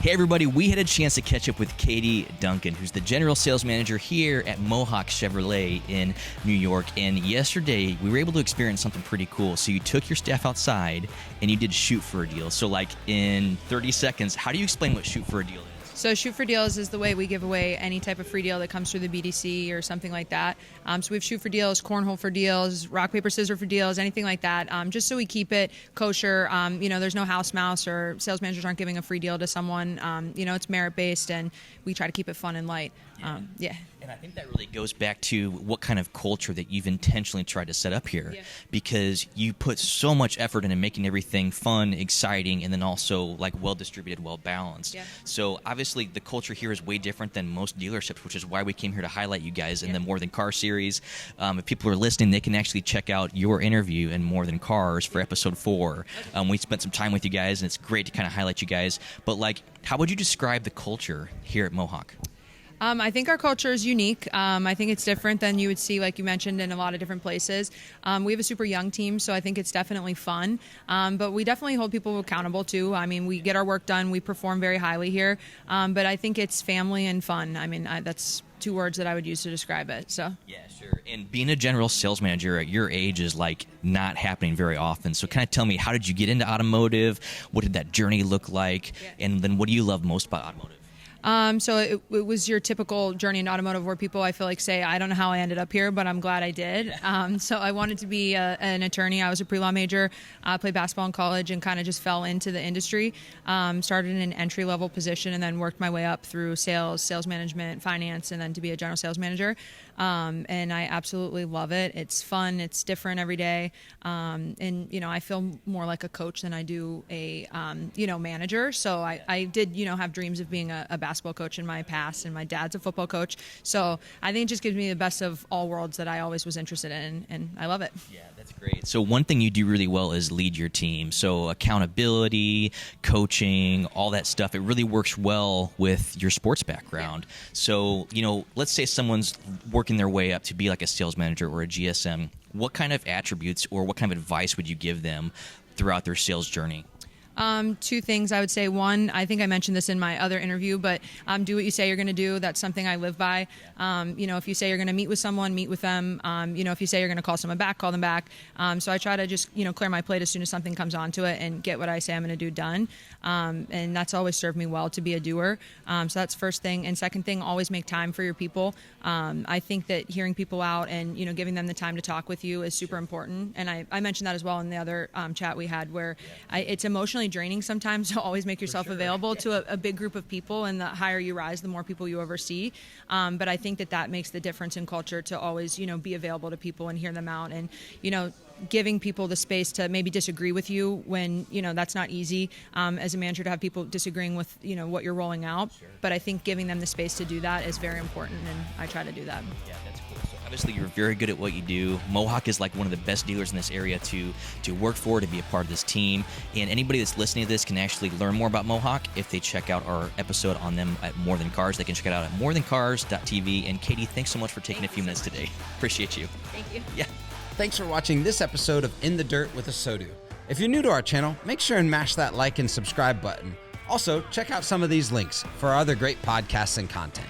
Hey everybody, we had a chance to catch up with Katie Duncan, who's the general sales manager here at Mohawk Chevrolet in New York. And yesterday, we were able to experience something pretty cool. So you took your staff outside and you did shoot for a deal. So like in 30 seconds, how do you explain what shoot for a deal is? So Shoot for Deals is the way we give away any type of free deal that comes through the BDC or something like that. So we have Shoot for Deals, Cornhole for Deals, Rock, Paper, Scissors for Deals, anything like that, just so we keep it kosher. There's no house mouse or sales managers aren't giving a free deal to someone. It's merit-based, and we try to keep it fun and light. Yeah. And I think that really goes back to what kind of culture that you've intentionally tried to set up here, because you put so much effort into making everything fun, exciting, and then also like well-distributed, well-balanced. Yeah. So obviously the culture here is way different than most dealerships, which is why we came here to highlight you guys in the More Than Cars series. If people are listening, they can actually check out your interview in More Than Cars for episode 4. We spent some time with you guys, and it's great to kind of highlight you guys. But like, how would you describe the culture here at Mohawk? I think our culture is unique. I think it's different than you would see, like you mentioned, in a lot of different places. We have a super young team, so I think it's definitely fun. But we definitely hold people accountable, too. I mean, we get our work done. We perform very highly here. But I think it's family and fun. I mean, that's 2 words that I would use to describe it. So yeah, sure. And being a general sales manager at your age is like not happening very often. So kind of tell me, how did you get into automotive? What did that journey look like? And then what do you love most about automotive? So it was your typical journey in automotive where people, I feel like, say, I don't know how I ended up here, but I'm glad I did. So I wanted to be an attorney. I was a pre-law major, played basketball in college, and kind of just fell into the industry. Started in an entry-level position and then worked my way up through sales management, finance, and then to be a general sales manager. And I absolutely love it. It's fun. It's different every day. I feel more like a coach than I do a, manager. So I did, have dreams of being a basketball coach in my past, and my dad's a football coach. So I think it just gives me the best of all worlds that I always was interested in, and I love it. Yeah, that's great. So one thing you do really well is lead your team. So accountability, coaching, all that stuff, it really works well with your sports background. Yeah. So, let's say someone's working their way up to be like a sales manager or a GSM. What kind of attributes or what kind of advice would you give them throughout their sales journey? 2 things I would say. One, I think I mentioned this in my other interview, but do what you say you're going to do. That's something I live by. If you say you're going to meet with someone, meet with them. If you say you're going to call someone back, call them back. So I try to just, clear my plate as soon as something comes onto it and get what I say I'm going to do done. And that's always served me well, to be a doer. So that's first thing. And second thing, always make time for your people. I think that hearing people out and, giving them the time to talk with you is super important. And I mentioned that as well in the other chat we had, where it's emotionally draining sometimes to always make yourself available to a big group of people, and the higher you rise, the more people you oversee. But I think that makes the difference in culture, to always, be available to people and hear them out, and, giving people the space to maybe disagree with you when, that's not easy as a manager, to have people disagreeing with, what you're rolling out. Sure. But I think giving them the space to do that is very important, and I try to do that. Yeah, that's cool. So obviously you're very good at what you do. Mohawk is like one of the best dealers in this area to work for, to be a part of this team. And anybody that's listening to this can actually learn more about Mohawk if they check out our episode on them at More Than Cars. They can check it out at morethancars.tv. And Katie, thanks so much for taking a few minutes today. Appreciate you. Thank you. Yeah. Thanks for watching this episode of In the Dirt with ASOTU. If you're new to our channel, make sure and mash that like and subscribe button. Also, check out some of these links for our other great podcasts and content.